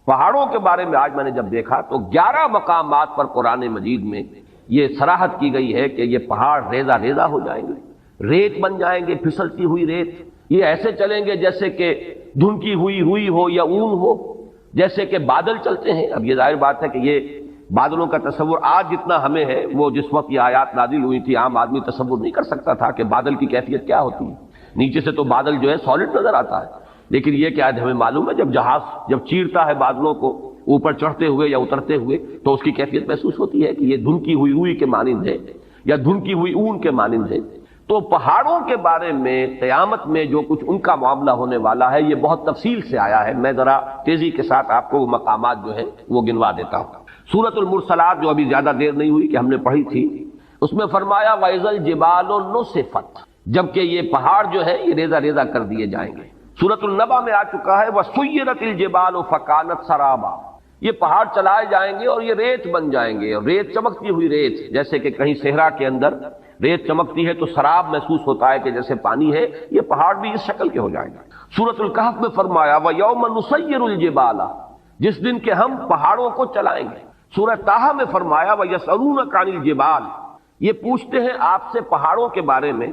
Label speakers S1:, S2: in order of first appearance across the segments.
S1: پہاڑوں کے بارے میں آج میں نے جب دیکھا تو 11 مقامات پر قرآن مجید میں یہ صراحت کی گئی ہے کہ یہ پہاڑ ریزہ ریزہ ہو جائیں گے، ریت بن جائیں گے، پھسلتی ہوئی ریت، یہ ایسے چلیں گے جیسے کہ دھنکی ہوئی روئی ہو یا اون ہو، جیسے کہ بادل چلتے ہیں۔ اب یہ ظاہر بات ہے کہ یہ بادلوں کا تصور آج جتنا ہمیں ہے، وہ جس وقت یہ آیات نازل ہوئی تھی عام آدمی تصور نہیں کر سکتا تھا کہ بادل کی کیفیت کیا ہوتی ہے۔ نیچے سے تو بادل جو ہے سالڈ نظر آتا ہے، لیکن یہ کہ آج ہمیں معلوم ہے جب جہاز جب چیرتا ہے بادلوں کو اوپر چڑھتے ہوئے یا اترتے ہوئے تو اس کی کیفیت محسوس ہوتی ہے کہ یہ دھنکی ہوئی روئی کے مانند ہے یا دھنکی ہوئی اون کے مانند ہے۔ تو پہاڑوں کے بارے میں قیامت میں جو کچھ ان کا معاملہ ہونے والا ہے یہ بہت تفصیل سے آیا ہے۔ میں ذرا تیزی کے ساتھ آپ کو وہ مقامات جو ہیں وہ گنوا دیتا ہوں۔ سورۃ المرسلات جو ابھی زیادہ دیر نہیں ہوئی کہ ہم نے پڑھی تھی، اس میں فرمایا وَإِذَا الْجِبَالُ نُسِفَتْ، جبکہ یہ پہاڑ جو ہے یہ ریزہ ریزہ کر دیے جائیں گے۔ سورۃ النبا میں آ چکا ہے وَسُيِّرَتِ الْجِبَالُ فَكَانَتْ سَرَابًا، یہ پہاڑ چلائے جائیں گے اور یہ ریت بن جائیں گے، اور ریت چمکتی ہوئی ریت، جیسے کہ کہیں صحرا کے اندر ریت چمکتی ہے تو سراب محسوس ہوتا ہے کہ جیسے پانی ہے، یہ پہاڑ بھی اس شکل کے ہو جائیں گے۔ سورۃ الکہف میں فرمایا وَيَوْمَ نُسَيِّرُ الْجِبَالَ، جس دن کہ ہم پہاڑوں کو چلائیں گے۔ سورۃ طٰہٰ میں فرمایا وَيَسْأَلُونَكَ عَنِ الْجِبَالِ، یہ پوچھتے ہیں آپ سے پہاڑوں کے بارے میں،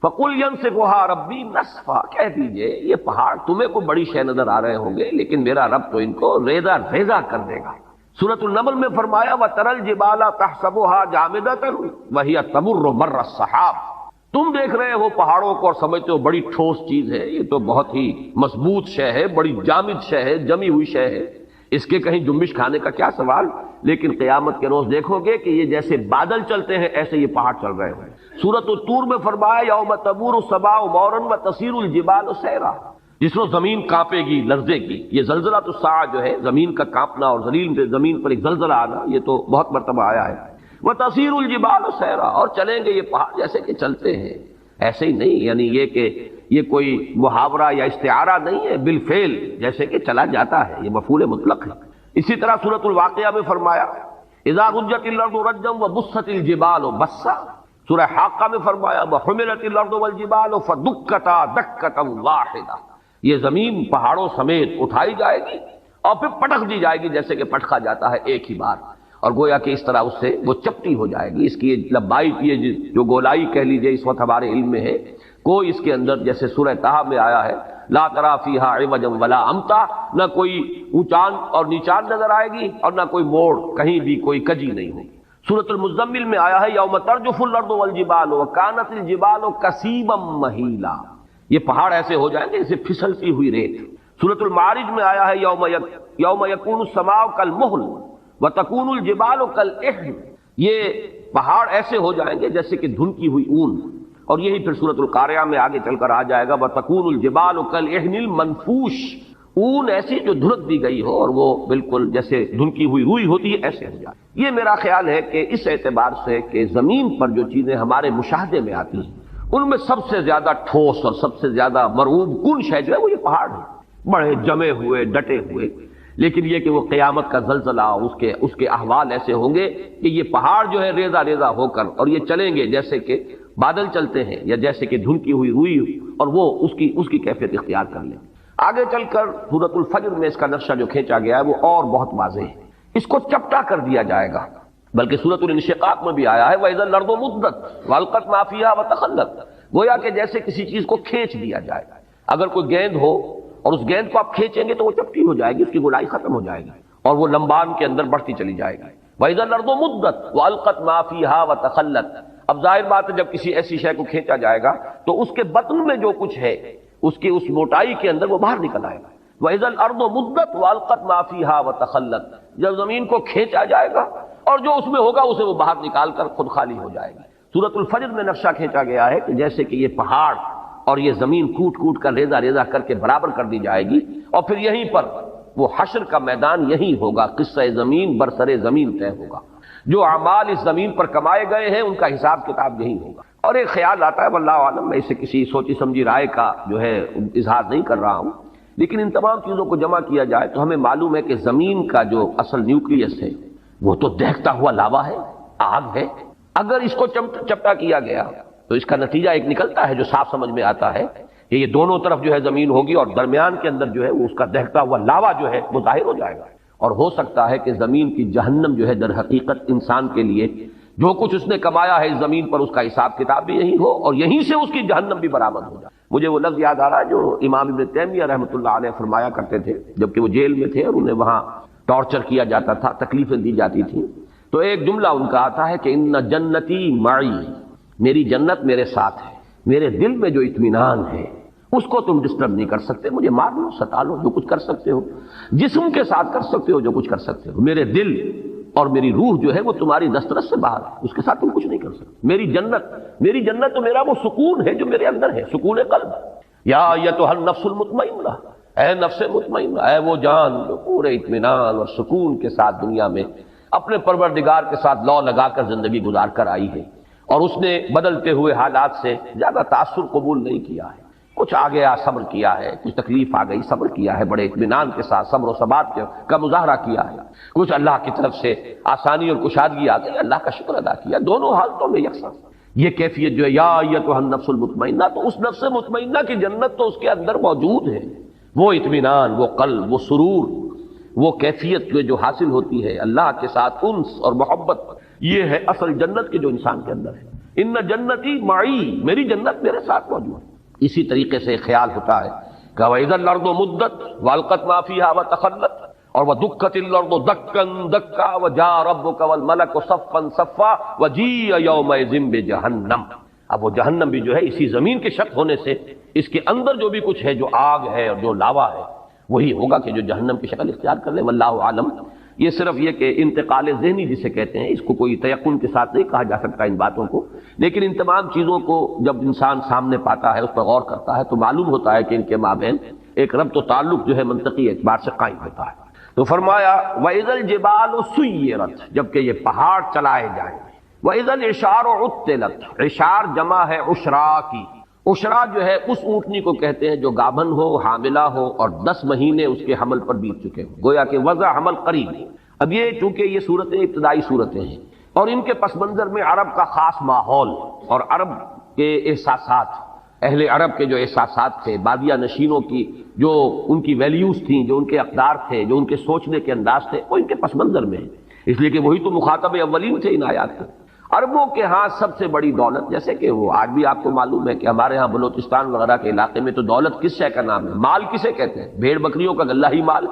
S1: فَقُلْ يَنسِفُهَا رَبِّي نَسْفًا، کہہ دیجئے یہ پہاڑ تمہیں کوئی بڑی شے نظر آ رہے ہوں گے لیکن میرا رب تو ان کو ریزہ ریزہ کر دے گا۔ سورۃ النمل میں فرمایا وَتَرَى الْجِبَالَ تَحْسَبُهَا جَامِدَةً وَهِيَ تَمُرُّ مَرَّ السَّحَابِ، تم دیکھ رہے ہو پہاڑوں کو اور سمجھتے ہو بڑی ٹھوس چیز ہے، یہ تو بہت ہی مضبوط شے ہے، بڑی جامد شے ہے، جمی ہوئی شے ہے، اس کے کہیں جنبش کھانے کا کیا سوال۔ لیکن قیامت کے روز دیکھو گے کہ یہ جیسے بادل چلتے ہیں ایسے یہ پہاڑ چل رہے ہیں۔ سورۃ الطور میں فرمایا یوم تمور السماء مورا وتسیر الجبال سیرا، جس روز زمین کانپے گی، لرزے گی۔ یہ زلزلۃ الساعہ جو ہے زمین کا کانپنا اور زمین پر ایک زلزلہ آنا، یہ تو بہت مرتبہ آیا ہے۔ وتسیر الجبال سیرا، اور چلیں گے یہ پہاڑ جیسے کہ چلتے ہیں، ایسے ہی نہیں، یعنی یہ کہ یہ کوئی محاورہ یا استعارہ نہیں ہے، بالفعل جیسے کہ چلا جاتا ہے، یہ مفعول مطلق ہے۔ اسی طرح سورۃ الواقعہ میں فرمایا اذا رجت الارض رجا وبست الجبال بسا، سورہ حاقہ میں فرمایا وحملت الارض والجبال فدکتا دکتا واحدہ، یہ زمین پہاڑوں سمیت اٹھائی جائے گی اور پھر پٹک دی جائے گی جیسے کہ پٹکا جاتا ہے ایک ہی بار، اور گویا کہ اس طرح اس سے وہ چپٹی ہو جائے گی۔ اس کی لمبائی، یہ جو گولائی کہہ لیجئے اس وقت ہمارے علم میں ہے، کوئی اس کے اندر جیسے سورہ طٰہٰ میں آیا ہے لا تری فیہا عوجا ولا امتا، نہ کوئی اونچان اور نیچان نظر آئے گی اور نہ کوئی موڑ، کہیں بھی کوئی کجی نہیں ہوگی۔ سورۃ المزمل میں آیا ہے یوم ترجف الارض والجبال وکانت الجبال کثیبا مہیلا، یہ پہاڑ ایسے ہو جائیں گے جیسے پھسلتی ہوئی ریت۔ سورۃ المعارج میں آیا ہے یوم یکون السماء کالمہل وتکون الجبال کالعہن، یہ پہاڑ ایسے ہو جائیں گے جیسے کہ دھنکی ہوئی اون، اور یہی پھر سورۃ القاریہ میں آگے چل کر آ جائے گا وَتَكُونُ الْجِبَالُ كَالْعِهْنِ الْمَنْفُوشِ، اون ایسی جو دھنک دی گئی ہو اور وہ بالکل جیسے دھنکی ہوئی روئی ہوتی ہے ایسے ہو جائے۔ یہ میرا خیال ہے کہ اس اعتبار سے کہ زمین پر جو چیزیں ہمارے مشاہدے میں آتی ہیں ان میں سب سے زیادہ ٹھوس اور سب سے زیادہ مرعوب کن شے جو ہے وہ یہ پہاڑ ہے، بڑے جمے ہوئے ڈٹے ہوئے۔ لیکن یہ کہ وہ قیامت کا زلزلہ، اس کے احوال ایسے ہوں گے کہ یہ پہاڑ جو ہے ریزہ ریزہ ہو کر اور یہ چلیں گے جیسے کہ بادل چلتے ہیں یا جیسے کہ دھنکی ہوئی روئی، اور وہ اس کی کیفیت اختیار کر لیں۔ آگے چل کر سورۃ الفجر میں اس کا نقشہ جو کھینچا گیا ہے وہ اور بہت واضح ہے، اس کو چپٹا کر دیا جائے گا۔ بلکہ سورۃ الانشقاق میں بھی آیا ہے وَإِذَا الْأَرْضُ مُدَّتْ وَأَلْقَتْ مَا فِيهَا وَتَخَلَّتْ، گویا کہ جیسے کسی چیز کو کھینچ دیا جائے گا۔ اگر کوئی گیند ہو اور اس گیند کو آپ کھینچیں گے تو وہ چپٹی ہو جائے گی، اس کی گولائی ختم ہو جائے گی اور وہ لمبان کے اندر بڑھتی چلی جائے گی۔ وَإِذَا الْأَرْضُ مُدَّتْ وَأَلْقَتْ مَا فِيهَا وَتَخَلَّتْ، اب ظاہر بات ہے جب کسی ایسی شے کو کھینچا جائے گا تو اس کے بطن میں جو کچھ ہے اس کی اس موٹائی کے اندر وہ باہر نکل آئے گا۔ وَإِذَا الْأَرْضُ مُدَّتْ وَأَلْقَتْ مَا فِيهَا وَتَخَلَّتْ، جب زمین کو کھینچا جائے گا اور جو اس میں ہوگا اسے وہ باہر نکال کر خود خالی ہو جائے گی۔ سورۃ الفجر میں نقشہ کھینچا گیا ہے کہ جیسے کہ یہ پہاڑ اور یہ زمین کوٹ کوٹ کر ریزہ ریزہ کر کے برابر کر دی جائے گی، اور پھر یہیں پر وہ حشر کا میدان یہی ہوگا، قصہ زمین برسر زمین طے ہوگا، جو اعمال اس زمین پر کمائے گئے ہیں ان کا حساب کتاب یہی ہوگا۔ اور ایک خیال آتا ہے واللہ عالم، میں اسے کسی سوچی سمجھی رائے کا جو ہے اظہار نہیں کر رہا ہوں، لیکن ان تمام چیزوں کو جمع کیا جائے تو ہمیں معلوم ہے کہ زمین کا جو اصل نیوکلیس ہے وہ تو دہتا ہوا لاوا ہے، آگ ہے۔ اگر اس کو چپٹا کیا گیا تو اس کا نتیجہ ایک نکلتا ہے جو صاف سمجھ میں آتا ہے کہ یہ دونوں طرف جو ہے زمین ہوگی اور درمیان کے اندر جو ہے وہ اس کا دہتا ہوا لاوا جو ہے وہ ظاہر ہو جائے گا، اور ہو سکتا ہے کہ زمین کی جہنم جو ہے در حقیقت انسان کے لیے جو کچھ اس نے کمایا ہے اس زمین پر اس کا حساب کتاب بھی یہی ہو اور یہیں سے اس کی جہنم بھی برآمد ہو جائے۔ مجھے وہ لفظ یاد آ رہا ہے جو امام ابن تیمیہ رحمۃ اللہ علیہ فرمایا کرتے تھے جبکہ وہ جیل میں تھے اور انہیں وہاں ٹارچر کیا جاتا تھا، تکلیفیں دی جاتی تھیں، تو ایک جملہ ان کا آتا ہے کہ ان جنتی معی، میری جنت میرے ساتھ ہے، میرے دل میں جو اطمینان ہے اس کو تم ڈسٹرب نہیں کر سکتے، مجھے مار لو ستا لو جو کچھ کر سکتے ہو، جسم کے ساتھ کر سکتے ہو جو کچھ کر سکتے ہو، میرے دل اور میری روح جو ہے وہ تمہاری دسترس سے باہر ہے، اس کے ساتھ تم کچھ نہیں کر سکتے۔ میری جنت تو میرا وہ سکون ہے جو میرے اندر ہے، سکون قلب۔ یا ایتھا النفس المطمئنہ، اے نفس مطمئنہ، اے وہ جان جو پورے اطمینان اور سکون کے ساتھ دنیا میں اپنے پروردگار کے ساتھ لو لگا کر زندگی گزار کر آئی ہے اور اس نے بدلتے ہوئے حالات سے زیادہ تاثر قبول نہیں کیا ہے، کچھ آ گیا صبر کیا ہے، کچھ تکلیف آ گئی صبر کیا ہے، بڑے اطمینان کے ساتھ صبر و ثبات کا مظاہرہ کیا ہے، کچھ اللہ کی طرف سے آسانی اور کشادگی آ گئی، اللہ کا شکر ادا کیا، دونوں حالتوں میں یکساں۔ یہ کیفیت جو ہے یا ایتھا النفس المطمئنہ، تو اس نفس مطمئنہ کی جنت تو اس کے اندر موجود ہے، وہ اطمینان، وہ قلب، وہ سرور، وہ کیفیت جو حاصل ہوتی ہے اللہ کے ساتھ انس اور محبت، یہ ہے اصل جنت کے جو انسان کے اندر ہے۔ ان جنتی معی، میری جنت میرے ساتھ موجود ہے۔ اسی طریقے سے خیال ہوتا ہے کہ وَإِذَا الْأَرْضُ مُدَّتْ وَأَلْقَتْ مَا فِيهَا وَتَخَلَّتْ، اور وَدُكَّتِ الْأَرْضُ دَكًّا دَكًّا وَجَاءَ رَبُّكَ وَالْمَلَكُ صَفًّا صَفًّا وَجِيءَ يَوْمَئِذٍ بِجَهَنَّمَ۔ اب وہ جہنم بھی جو ہے اسی زمین کے شق ہونے سے اس کے اندر جو بھی کچھ ہے، جو آگ ہے اور جو لاوا ہے، وہی ہوگا کہ جو جہنم کی شکل اختیار کر لے، واللہ عالم۔ یہ صرف یہ کہ انتقال ذہنی جسے کہتے ہیں، اس کو کوئی تیقن کے ساتھ نہیں کہا جا سکتا ان باتوں کو، لیکن ان تمام چیزوں کو جب انسان سامنے پاتا ہے، اس پر غور کرتا ہے، تو معلوم ہوتا ہے کہ ان کے مابین ایک ربط و تعلق جو ہے منطقی اعتبار سے قائم ہوتا ہے۔ تو فرمایا وَإِذَا الْجِبَالُ سُيِّرَتْ، جبکہ یہ پہاڑ چلائے جائیں گے، وَإِذَا الْعِشَارُ عُطِّلَتْ، عشار جمع ہے عشرا کی، عشرا جو ہے اس اونٹنی کو کہتے ہیں جو گابن ہو، حاملہ ہو اور 10 مہینے اس کے حمل پر بیت چکے ہوں، گویا کہ وضع حمل قریب ہے۔ اب یہ چونکہ یہ صورتیں ابتدائی صورتیں ہیں اور ان کے پس منظر میں عرب کا خاص ماحول اور عرب کے احساسات، اہل عرب کے جو احساسات تھے، بادیہ نشینوں کی جو ان کی ویلیوز تھیں، جو ان کے اقدار تھے، جو ان کے سوچنے کے انداز تھے، وہ ان کے پس منظر میں ہے، اس لیے کہ وہی تو مخاطب اولین تھے ان آیات کے۔ عربوں کے ہاں سب سے بڑی دولت، جیسے کہ وہ آج بھی آپ کو معلوم ہے کہ ہمارے ہاں بلوچستان وغیرہ کے علاقے میں تو دولت کس شے کا نام ہے، مال کسے کہتے ہیں، بھیڑ بکریوں کا غلہ ہی مال،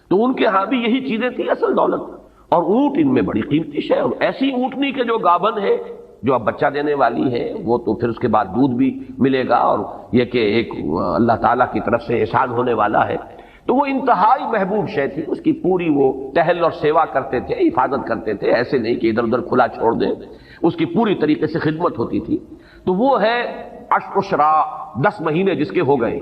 S1: تو ان کے ہاں بھی یہی چیزیں تھیں اصل دولت، اور اونٹ ان میں بڑی قیمتی شے، اور ایسی اونٹنی کے جو گابن ہے جو اب بچہ دینے والی ہے، وہ تو پھر اس کے بعد دودھ بھی ملے گا، اور یہ کہ ایک اللہ تعالیٰ کی طرف سے احسان ہونے والا ہے، تو وہ انتہائی محبوب شے تھی، اس کی پوری وہ ٹہل اور سیوا کرتے تھے، حفاظت کرتے تھے، ایسے نہیں کہ ادھر ادھر کھلا چھوڑ دیں، اس کی پوری طریقے سے خدمت ہوتی تھی۔ تو وہ ہے عشرا، 10 مہینے جس کے ہو گئے،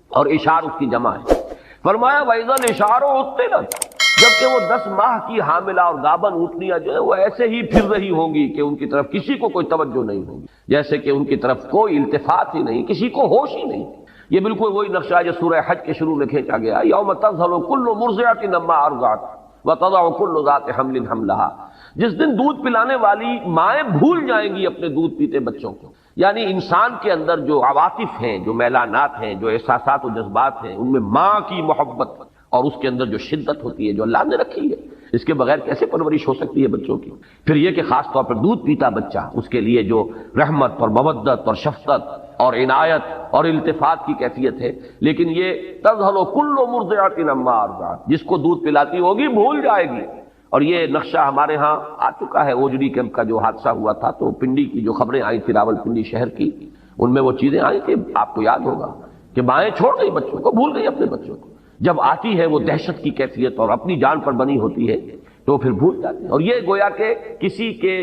S1: اور اشار اس کی جمع ہے۔ فرمایا وَإِذَا الْإِشَارُ عُطِّلَتْ، جبکہ وہ 10 ماہ کی حاملہ اور گابن اونٹنیاں جو ہے وہ ایسے ہی پھر رہی ہوں گی کہ ان کی طرف کسی کو کوئی توجہ نہیں ہوگی، جیسے کہ ان کی طرف کوئی التفات ہی نہیں، کسی کو ہوش ہی نہیں۔ یہ بالکل وہی نقشہ ہے جو سورہ حج کے شروع میں کھینچا گیا، یوم تذہل کل مرضعۃ عما ارضعت وتضع کل ذات حمل حملها، جس دن دودھ پلانے والی مائیں بھول جائیں گی اپنے دودھ پیتے بچوں کو، یعنی انسان کے اندر جو عواطف ہیں، جو میلانات ہیں، جو احساسات و جذبات ہیں، ان میں ماں کی محبت اور اس کے اندر جو شدت ہوتی ہے جو اللہ نے رکھی ہے، اس کے بغیر کیسے پرورش ہو سکتی ہے بچوں کی۔ پھر یہ کہ خاص طور پر دودھ پیتا بچہ، اس کے لیے جو رحمت اور مودت اور شفقت اور عنایت اور التفات کی کیفیت ہے، لیکن یہ تذہل کل مرضعۃ عما ارضعت، جس کو دودھ پلاتی ہوگی بھول جائے گی۔ اور یہ نقشہ ہمارے ہاں آ چکا ہے، اوجڑی کیمپ کا جو حادثہ ہوا تھا، تو پنڈی کی جو خبریں آئی تھی راول پنڈی شہر کی، ان میں وہ چیزیں آئی تھی، آپ کو یاد ہوگا کہ مائیں چھوڑ گئی بچوں کو، بھول گئی اپنے بچوں کو، جب آتی ہے وہ دہشت کی کیفیت اور اپنی جان پر بنی ہوتی ہے تو پھر بھول جاتے ہیں۔ اور یہ گویا کہ کسی کے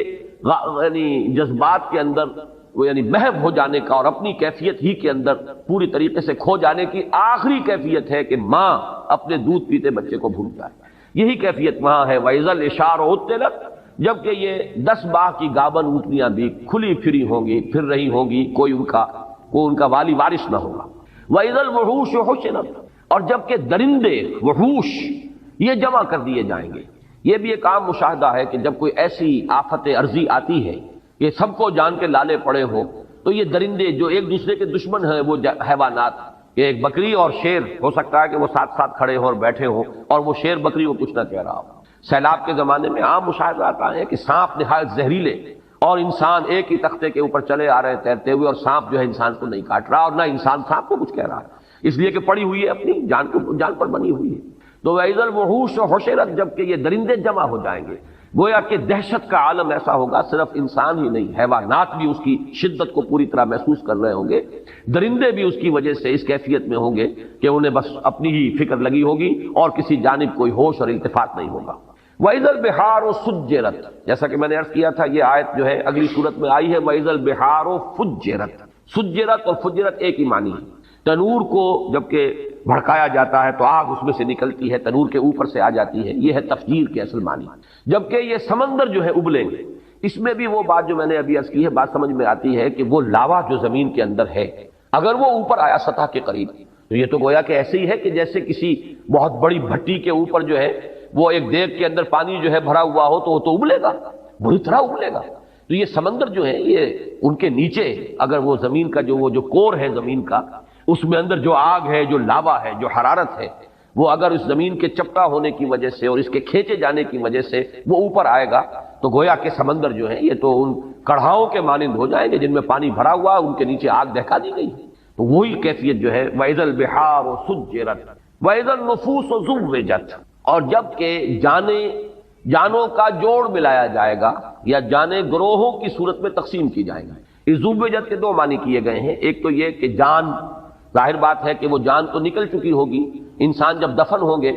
S1: یعنی جذبات کے اندر وہ یعنی محو ہو جانے کا اور اپنی کیفیت ہی کے اندر پوری طریقے سے کھو جانے کی آخری کیفیت ہے کہ ماں اپنے دودھ پیتے بچے کو بھول جائے، یہی کیفیت وہاں ہے۔ وَإِذَا الْإِشَارُ عُطِّلَتْ، جبکہ یہ 10 ماہ کی گابن اونٹنیاں بھی کھلی پھری ہوں گی، پھر رہی ہوں گی، کوئی ان کا والی وارث نہ ہوگا۔ وَإِذَا الْوُحُوشُ حُشِرَتْ، اور جبکہ درندے وحوش یہ جمع کر دیے جائیں گے۔ یہ بھی ایک عام مشاہدہ ہے کہ جب کوئی ایسی آفت ارضی آتی ہے کہ سب کو جان کے لالے پڑے ہوں، تو یہ درندے جو ایک دوسرے کے دشمن ہیں وہ حیوانات، ایک بکری اور شیر ہو سکتا ہے کہ وہ ساتھ ساتھ کھڑے ہوں اور بیٹھے ہوں اور وہ شیر بکری کو کچھ نہ کہہ رہا ہو۔ سیلاب کے زمانے میں عام مشاہدات آئے ہیں کہ سانپ نہایت زہریلے اور انسان ایک ہی تختے کے اوپر چلے آ رہے ہیں تیرتے ہوئے، اور سانپ جو ہے انسان کو نہیں کاٹ رہا اور نہ انسان سانپ کو کچھ کہہ رہا ہے، اس لیے کہ پڑی ہوئی ہے، اپنی جان پر بنی ہوئی ہے۔ تو وَإِذَا الْوُحُوشُ حُشِرَتْ، جب کہ یہ درندے جمع ہو جائیں گے، گویا کہ دہشت کا عالم ایسا ہوگا، صرف انسان ہی نہیں، حیوانات بھی اس کی شدت کو پوری طرح محسوس کر رہے ہوں گے، درندے بھی اس کی وجہ سے اس کیفیت میں ہوں گے کہ انہیں بس اپنی ہی فکر لگی ہوگی اور کسی جانب کوئی ہوش اور التفات نہیں ہوگا۔ وَإِذَا الْبِحَارُ سُجِّرَتْ، جیسا کہ میں نے عرض کیا تھا یہ آیت جو ہے اگلی صورت میں آئی ہے وَإِذَا الْبِحَارُ فُجِّرَتْ۔ سجرت اور فجرت ایک ہی معنی ہے۔ تنور کو جب کہ بھڑکایا جاتا ہے تو آگ اس میں سے نکلتی ہے، تنور کے اوپر سے آ جاتی ہے، یہ ہے تفجیر کے اصل معنی۔ جبکہ یہ سمندر جو ہے ابلیں گے، اس میں بھی وہ بات جو میں نے ابھی عرض کی ہے، بات سمجھ میں آتی ہے کہ وہ لاوا جو زمین کے اندر ہے اگر وہ اوپر آیا سطح کے قریب تو یہ تو گویا کہ ایسے ہی ہے کہ جیسے کسی بہت بڑی بھٹی کے اوپر جو ہے وہ ایک دیگ کے اندر پانی جو ہے بھرا ہوا ہو تو وہ تو ابلے گا، بری طرح ابلے گا۔ تو یہ سمندر جو ہے یہ ان کے نیچے اگر وہ زمین کا جو کور ہے زمین کا، اس میں اندر جو آگ ہے، جو لاوا ہے، جو حرارت ہے، وہ اگر اس زمین کے چپٹا ہونے کی وجہ سے اور اس کے کھینچے جانے کی وجہ سے وہ اوپر آئے گا تو گویا کہ سمندر جو ہے یہ تو ان کڑھاؤں کے مانند ہو جائیں گے جن میں پانی بھرا ہوا ہے، ان کے نیچے آگ دہکا دی گئی۔ تو وہی کیفیت جو ہے وَإِذَا الْبِحَارُ سُجِّرَتْ وَإِذَا النُّفُوسُ زُوِّجَتْ، اور جب کہ جانوں کا جوڑ ملایا جائے گا یا جانیں گروہوں کی صورت میں تقسیم کی جائیں گی۔ اس زوِّجت کے دو معنی کیے گئے ہیں، ایک تو یہ کہ جان، ظاہر بات ہے کہ وہ جان تو نکل چکی ہوگی، انسان جب دفن ہوں گے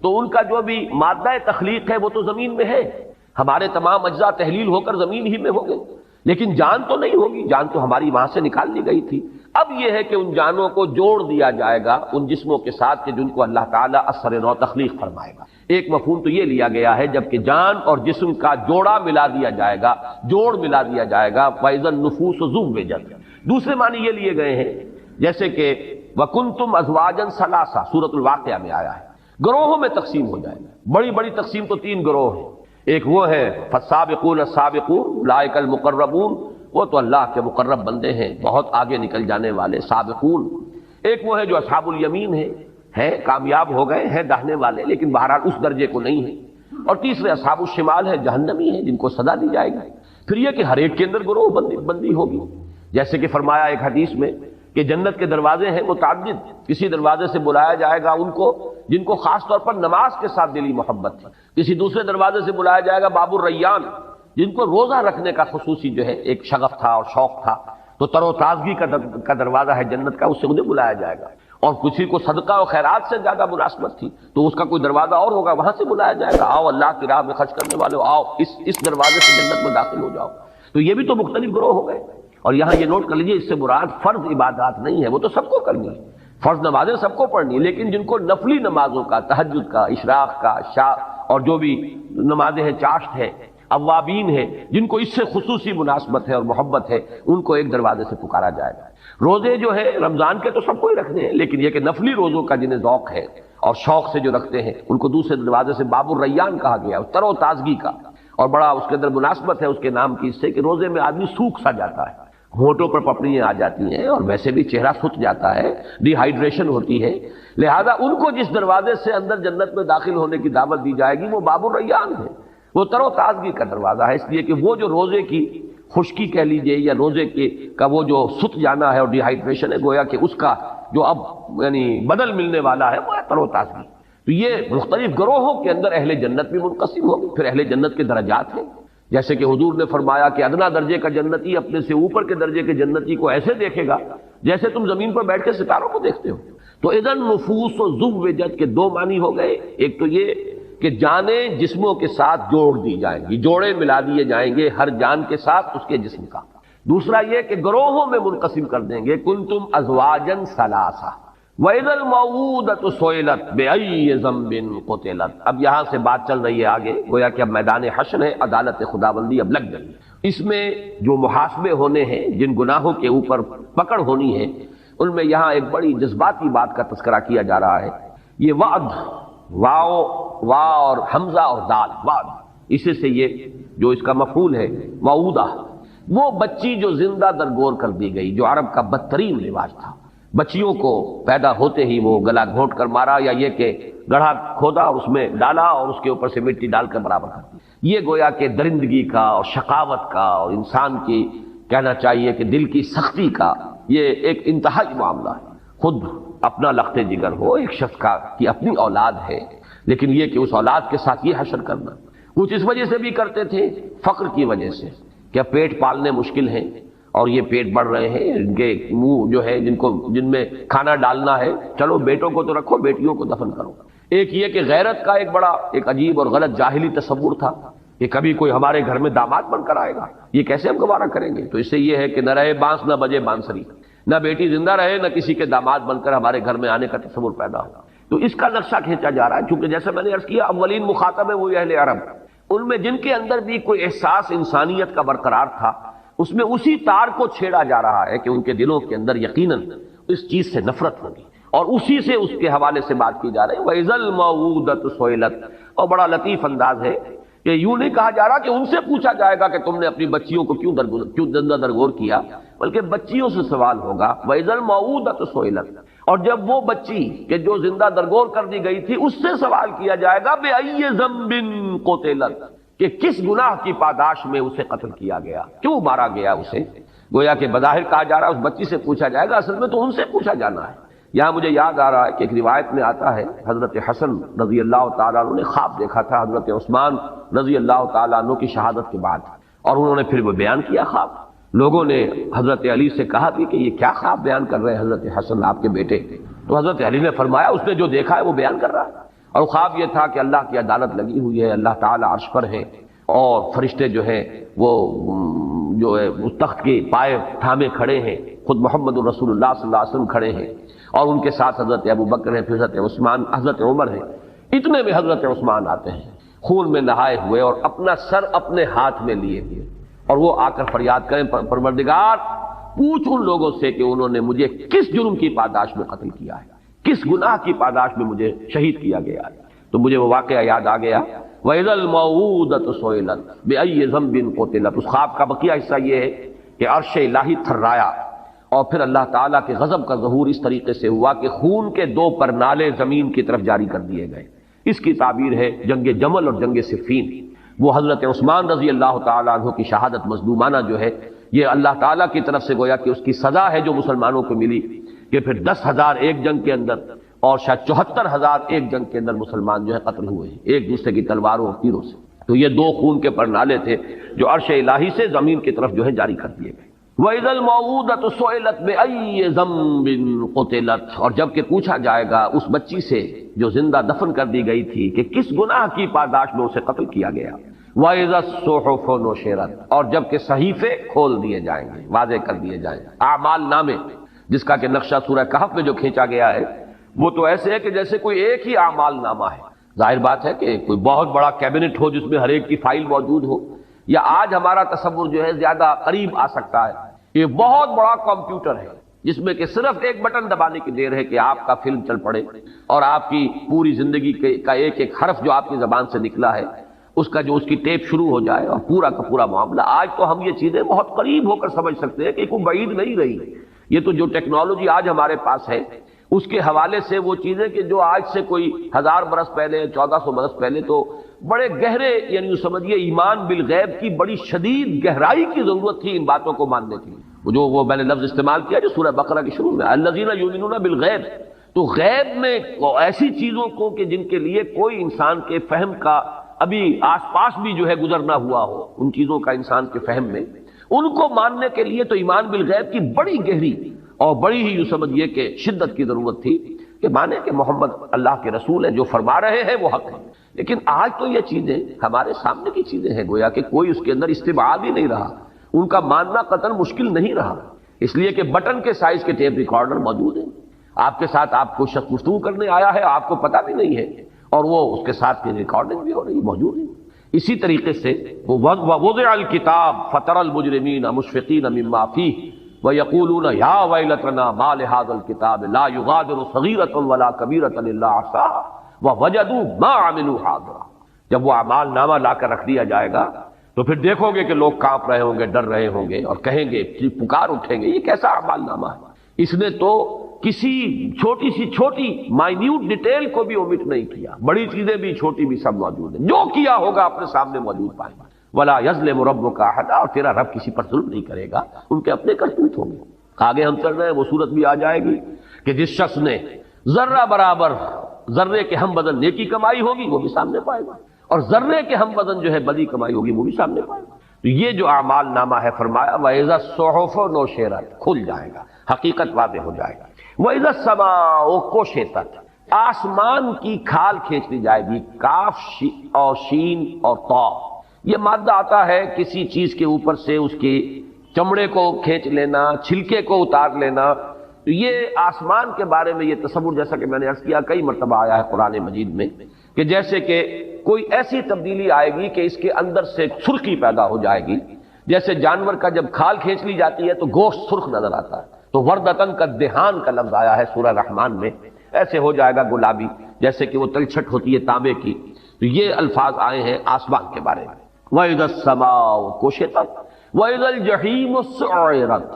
S1: تو ان کا جو بھی مادہ تخلیق ہے وہ تو زمین میں ہے، ہمارے تمام اجزاء تحلیل ہو کر زمین ہی میں ہوں گے، لیکن جان تو نہیں ہوگی، جان تو ہماری وہاں سے نکال لی گئی تھی۔ اب یہ ہے کہ ان جانوں کو جوڑ دیا جائے گا ان جسموں کے ساتھ کہ جن کو اللہ تعالیٰ اثر نو تخلیق فرمائے گا۔ ایک مفہوم تو یہ لیا گیا ہے جب کہ جان اور جسم کا جوڑا ملا دیا جائے گا، جوڑ ملا دیا جائے گا، فَإِذَا النُّفُوسُ زُوِّجَتْ۔ دوسرے معنی یہ لیے گئے ہیں جیسے کہ وَكُنْتُمْ أَزْوَاجًا ثَلَاثًا، سورۃ الواقعہ میں آیا ہے، گروہوں میں تقسیم ہو جائے گا۔ بڑی بڑی تقسیم تو تین گروہ ہیں، ایک وہ ہے فَالسَّابِقُونَ السَّابِقُونَ أُولَٰئِكَ الْمُقَرَّبُونَ، وہ تو اللہ کے مقرب بندے ہیں، بہت آگے نکل جانے والے سابقون۔ ایک وہ ہے جو اصحاب الیمین ہے کامیاب ہو گئے ہیں داہنے والے لیکن بہرحال اس درجے کو نہیں ہے۔ اور تیسرے اصحاب الشمال ہے، جہنمی ہیں جن کو سزا دی جائے گی۔ پھر یہ کہ ہر ایک کے اندر گروہ بندی ہوگی، جیسے کہ فرمایا ایک حدیث میں کہ جنت کے دروازے ہیں متعدد، کسی دروازے سے بلایا جائے گا ان کو جن کو خاص طور پر نماز کے ساتھ دلی محبت تھی، کسی دوسرے دروازے سے بلایا جائے گا باب الریان جن کو روزہ رکھنے کا خصوصی جو ہے ایک شغف تھا اور شوق تھا، تو تر و تازگی کا دروازہ ہے جنت کا، اس سے انہیں بلایا جائے گا۔ اور کسی کو صدقہ و خیرات سے زیادہ مناسبت تھی تو اس کا کوئی دروازہ اور ہوگا، وہاں سے بلایا جائے گا، آؤ اللہ کی راہ میں خرچ کرنے والے آؤ اس دروازے سے جنت میں داخل ہو جاؤ۔ تو یہ بھی تو مختلف گروہ ہو گئے۔ اور یہاں یہ نوٹ کر لیجیے اس سے مراد فرض عبادات نہیں ہے، وہ تو سب کو کرنی ہے، فرض نمازیں سب کو پڑھنی ہے، لیکن جن کو نفلی نمازوں کا، تہجد کا، اشراق کا، اور جو بھی نمازیں ہیں چاشت ہے، اوابین ہے، جن کو اس سے خصوصی مناسبت ہے اور محبت ہے، ان کو ایک دروازے سے پکارا جائے گا۔ روزے جو ہے رمضان کے تو سب کو ہی رکھنے ہیں، لیکن یہ کہ نفلی روزوں کا جنہیں ذوق ہے اور شوق سے جو رکھتے ہیں ان کو دوسرے دروازے سے باب الریان کہا گیا، تر و تازگی کا، اور بڑا اس کے اندر مناسبت ہے اس کے نام کی، اس سے کہ روزے میں آدمی سوکھ سا جاتا ہے، ہونٹوں پر پپڑیاں آ جاتی ہیں اور ویسے بھی چہرہ سوکھ جاتا ہے، ڈی ہائیڈریشن ہوتی ہے، لہذا ان کو جس دروازے سے اندر جنت میں داخل ہونے کی دعوت دی جائے گی وہ باب الریان ہے، وہ تر و تازگی کا دروازہ ہے، اس لیے کہ وہ جو روزے کی خشکی کہہ لیجئے یا روزے کا وہ جو سوکھ جانا ہے اور ڈی ہائیڈریشن ہے، گویا کہ اس کا جو اب یعنی بدل ملنے والا ہے وہ ہے تر و تازگی۔ تو یہ مختلف گروہوں کے اندر اہل جنت بھی منقسم ہو گئے۔ پھر اہل جنت کے درجات ہیں، جیسے کہ حضور نے فرمایا کہ ادنا درجے کا جنتی اپنے سے اوپر کے درجے کے جنتی کو ایسے دیکھے گا جیسے تم زمین پر بیٹھ کے ستاروں کو دیکھتے ہو۔ تو اذن نفوس و زوجت کے دو معنی ہو گئے، ایک تو یہ کہ جانیں جسموں کے ساتھ جوڑ دی جائیں گی، جوڑے ملا دیے جائیں گے ہر جان کے ساتھ اس کے جسم کا۔ دوسرا یہ کہ گروہوں میں منقسم کر دیں گے، کنتم ازواجا ثلاثہ وَإِذَا الْمَوْءُودَةُ سُئِلَتْ بِأَيِّ ذَنبٍ قُتِلَتْ۔ اب یہاں سے بات چل رہی ہے آگے، گویا کہ اب میدان حشر ہے، عدالت خداوندی اب لگ گئی، اس میں جو محاسبے ہونے ہیں، جن گناہوں کے اوپر پکڑ ہونی ہے، ان میں یہاں ایک بڑی جذباتی بات کا تذکرہ کیا جا رہا ہے۔ یہ وعد، وا اور حمزہ اور دال، وعد، اسی سے یہ جو اس کا مفعول ہے وعودہ، وہ بچی جو زندہ درگور کر دی گئی، جو عرب کا بدترین رواج تھا، بچیوں کو پیدا ہوتے ہی وہ گلا گھونٹ کر مارا، یا یہ کہ گڑھا کھودا اور اس میں ڈالا اور اس کے اوپر سے مٹی ڈال کر برابر کر دی۔ یہ گویا کہ درندگی کا اور شقاوت کا اور انسان کی کہنا چاہیے کہ دل کی سختی کا یہ ایک انتہائی معاملہ ہے۔ خود اپنا لخت جگر ہو ایک شخص کا کہ اپنی اولاد ہے، لیکن یہ کہ اس اولاد کے ساتھ یہ حشر کرنا، کچھ اس وجہ سے بھی کرتے تھے، فقر کی وجہ سے، کہ پیٹ پالنے مشکل ہیں اور یہ پیٹ بڑھ رہے ہیں، ان کے منہ جو ہے جن میں کھانا ڈالنا ہے، چلو بیٹوں کو تو رکھو، بیٹیوں کو دفن کرو۔ ایک یہ کہ غیرت کا ایک بڑا ایک عجیب اور غلط جاہلی تصور تھا کہ کبھی کوئی ہمارے گھر میں داماد بن کر آئے گا، یہ کیسے ہم گوارا کریں گے؟ تو اس سے یہ ہے کہ نہ رہے بانس نہ بجے بانسری، نہ بیٹی زندہ رہے نہ کسی کے داماد بن کر ہمارے گھر میں آنے کا تصور پیدا ہو۔ تو اس کا نقشہ کھینچا جا رہا ہے، چونکہ جیسے میں نے عرض کیا اولین مخاطب ہے وہ اہل عرب، ان میں جن کے اندر بھی کوئی احساس انسانیت کا برقرار تھا، اس میں اسی تار کو چھیڑا جا رہا ہے کہ ان کے دلوں کے اندر یقیناً اس چیز سے نفرت ہوگی، اور اسی سے اس کے حوالے سے بات کی جا رہی ہے۔ وَإِذَا الْمَوْءُودَةُ سُئِلَتْ، اور بڑا لطیف انداز ہے کہ یوں نہیں کہا جا رہا کہ ان سے پوچھا جائے گا کہ تم نے اپنی بچیوں کو کیوں زندہ درگور کیا، بلکہ بچیوں سے سوال ہوگا۔ وَإِذَا الْمَوْءُودَةُ سُئِلَتْ، اور جب وہ بچی کہ جو زندہ درگور کر دی گئی تھی اس سے سوال کیا جائے گا بِأَيِّ ذَنبٍ قُتِلَتْ، کہ کس گناہ کی پاداش میں اسے قتل کیا گیا، کیوں مارا گیا اسے۔ گویا کہ بظاہر کہا جا رہا ہے اس بچی سے پوچھا جائے گا، اصل میں تو ان سے پوچھا جانا ہے۔ یہاں مجھے یاد آ رہا ہے کہ ایک روایت میں آتا ہے حضرت حسن رضی اللہ تعالیٰ عنہ نے خواب دیکھا تھا حضرت عثمان رضی اللہ تعالیٰ عنہ کی شہادت کے بعد، اور انہوں نے پھر وہ بیان کیا خواب۔ لوگوں نے حضرت علی سے کہا بھی کہ یہ کیا خواب بیان کر رہے ہیں حضرت حسن آپ کے بیٹے؟ تو حضرت علی نے فرمایا اس نے جو دیکھا ہے وہ بیان کر رہا ہے، اور خواب یہ تھا کہ اللہ کی عدالت لگی ہوئی ہے، اللہ تعالیٰ عرش پر ہے، اور فرشتے جو ہیں وہ جو ہے اس تخت کے پائے تھامے کھڑے ہیں، خود محمد الرسول اللہ صلی اللہ علیہ وسلم کھڑے ہیں، اور ان کے ساتھ حضرت ابو بکر ہیں، پھر حضرت عثمان، حضرت عمر ہیں۔ اتنے میں حضرت عثمان آتے ہیں خون میں نہائے ہوئے اور اپنا سر اپنے ہاتھ میں لیے ہوئے، اور وہ آ کر فریاد کریں پروردگار پوچھ ان لوگوں سے کہ انہوں نے مجھے کس جرم کی پاداش میں قتل کیا ہے، کس گناہ کی پاداش میں مجھے شہید کیا گیا ہے۔ تو مجھے وہ واقعہ یاد آ گیا، وَإِذَا الْمَوْءُودَةُ سُئِلَتْ بِأَيِّ ذَنبٍ قُتِلَتْ۔ اس خواب کا بقیہ حصہ یہ ہے کہ عرش الہی تھرایا، اور پھر اللہ تعالیٰ کے غضب کا ظہور اس طریقے سے ہوا کہ خون کے دو پرنالے زمین کی طرف جاری کر دیے گئے۔ اس کی تعبیر ہے جنگ جمل اور جنگ صفین۔ وہ حضرت عثمان رضی اللہ تعالیٰ عنہ کی شہادت مظلومانہ جو ہے، یہ اللہ تعالیٰ کی طرف سے گویا کہ اس کی سزا ہے جو مسلمانوں کو ملی، کہ پھر 10,000 ایک جنگ کے اندر اور شاید 74,000 ایک جنگ کے اندر مسلمان جو ہے قتل ہوئے ہیں ایک دوسرے کی تلواروں اور تیروں سے۔ تو یہ دو خون کے پرنالے تھے جو عرش الہی سے زمین کی طرف جو ہے جاری کر دیے گئے۔ وَإِذَا الْمَوْءُودَةُ سُئِلَتْ بِأَيِّ ذَنبٍ قُتِلَتْ، اور جب کہ پوچھا جائے گا اس بچی سے جو زندہ دفن کر دی گئی تھی کہ کس گناہ کی پاداش میں اسے قتل کیا گیا۔ وَإِذَا الصُّحُفُ نُشِرَتْ، اور جب کہ صحیفے کھول دیے جائیں گے، واضح کر دیے جائیں گے، اعمال نامے، جس کا کہ نقشہ سورہ کہف میں جو کھینچا گیا ہے وہ تو ایسے ہے کہ جیسے کوئی ایک ہی اعمال نامہ ہے۔ ظاہر بات ہے کہ کوئی بہت بڑا کیبنٹ ہو جس میں ہر ایک کی فائل موجود ہو، یا آج ہمارا تصور جو ہے زیادہ قریب آ سکتا ہے، یہ بہت بڑا کمپیوٹر ہے جس میں کہ صرف ایک بٹن دبانے کی دیر ہے کہ آپ کا فلم چل پڑے، اور آپ کی پوری زندگی کا ایک ایک حرف جو آپ کی زبان سے نکلا ہے اس کا جو اس کی ٹیپ شروع ہو جائے، اور پورا کا پورا معاملہ۔ آج تو ہم یہ چیزیں بہت قریب ہو کر سمجھ سکتے ہیں کہ کوئی بعید نہیں رہی۔ یہ تو جو ٹیکنالوجی آج ہمارے پاس ہے اس کے حوالے سے وہ چیزیں کہ جو آج سے کوئی 1000 برس پہلے، 1400 برس پہلے تو بڑے گہرے، یعنی سمجھیے ایمان بالغیب کی بڑی شدید گہرائی کی ضرورت تھی ان باتوں کو ماننے کی۔ وہ میں نے لفظ استعمال کیا جو سورہ بقرہ کے شروع میں، الذین یؤمنون بالغیب، تو غیب میں ایسی چیزوں کو کہ جن کے لیے کوئی انسان کے فہم کا ابھی آس پاس بھی جو ہے گزر نہ ہوا ہو، ان چیزوں کا انسان کے فہم میں، ان کو ماننے کے لیے تو ایمان بالغیب کی بڑی گہری اور بڑی ہی یوں سمجھیے کہ شدت کی ضرورت تھی کہ مانے کہ محمد اللہ کے رسول ہیں، جو فرما رہے ہیں وہ حق ہے۔ لیکن آج تو یہ چیزیں ہمارے سامنے کی چیزیں ہیں، گویا کہ کوئی اس کے اندر استبعاد ہی نہیں رہا، ان کا ماننا قطعاً مشکل نہیں رہا، اس لیے کہ بٹن کے سائز کے ٹیپ ریکارڈر موجود ہیں، آپ کے ساتھ آپ کو شخص گفتگو کرنے آیا ہے، آپ کو پتہ بھی نہیں ہے، اور وہ اس کے ساتھ کی ریکارڈنگ بھی ہو رہی موجود ہے۔ اسی طریقے سے وَوَضِعَ الْكِتَابَ فَتَرَى الْمُجْرِمِينَ مُشْفِقِينَ مِمَّا فِيهِ وَيَقُولُونَ يَا وَيْلَتَنَا مَا لِهَذَا الْكِتَابِ لَا يُغَادِرُ صَغِيرَةً وَلَا كَبِيرَةً إِلَّا أَحْصَاهَا وَوَجَدُوا مَا عَمِلُوا حَاضِرًا۔ جب وہ اعمال نامہ لا کر رکھ دیا جائے گا تو پھر دیکھو گے کہ لوگ کانپ رہے ہوں گے، ڈر رہے ہوں گے اور کہیں گے، پکار اٹھیں گے، یہ کیسا اعمال نامہ ہے؟ اس نے تو کسی چھوٹی سی چھوٹی مائنیوٹ ڈیٹیل کو بھی اومٹ نہیں کیا، بڑی چیزیں بھی چھوٹی بھی سب موجود ہیں، جو کیا ہوگا اپنے سامنے موجود پائیں گے۔ ولا یظلم ربک احدا، اور تیرا رب کسی پر ظلم نہیں کرے گا، ان کے اپنے کرتوت ہوں گے۔ آگے ہم چل رہے ہیں، وہ صورت بھی آ جائے گی کہ جس شخص نے ذرہ برابر ذرے کے ہم وزن نیکی کمائی ہوگی وہ بھی سامنے پائے گا، اور ذرے کے ہم وزن جو ہے بدی کمائی ہوگی وہ بھی سامنے پائے گا۔ تو یہ جو اعمال نامہ ہے، فرمایا وَإِذَا الصُّحُفُ نُشِرَتْ، کھل جائے گا، حقیقت واضح ہو جائے گا۔ وَإِذَا السَّمَاءُ كُشِطَتْ، آسمان کی کھال کھینچ لی جائے گی، کاف اور شین اور طا، یہ مادہ آتا ہے کسی چیز کے اوپر سے اس کے چمڑے کو کھینچ لینا، چھلکے کو اتار لینا۔ تو یہ آسمان کے بارے میں یہ تصور، جیسا کہ میں نے عرض کیا، کئی مرتبہ آیا ہے قرآن مجید میں، کہ جیسے کہ کوئی ایسی تبدیلی آئے گی کہ اس کے اندر سے سرخی پیدا ہو جائے گی، جیسے جانور کا جب کھال کھینچ لی جاتی ہے تو گوشت سرخ نظر آتا ہے، تو وردتن کا دہان کا لفظ آیا ہے سورہ رحمان میں، ایسے ہو جائے گا گلابی، جیسے کہ وہ تلچھٹ ہوتی ہے تانبے کی۔ تو یہ الفاظ آئے ہیں آسمان کے بارے میں۔ وَإِذَا السَّمَاءُ كُشِطَتْ وَإِذَا الْجَحِيمُ سُعِّرَتْ،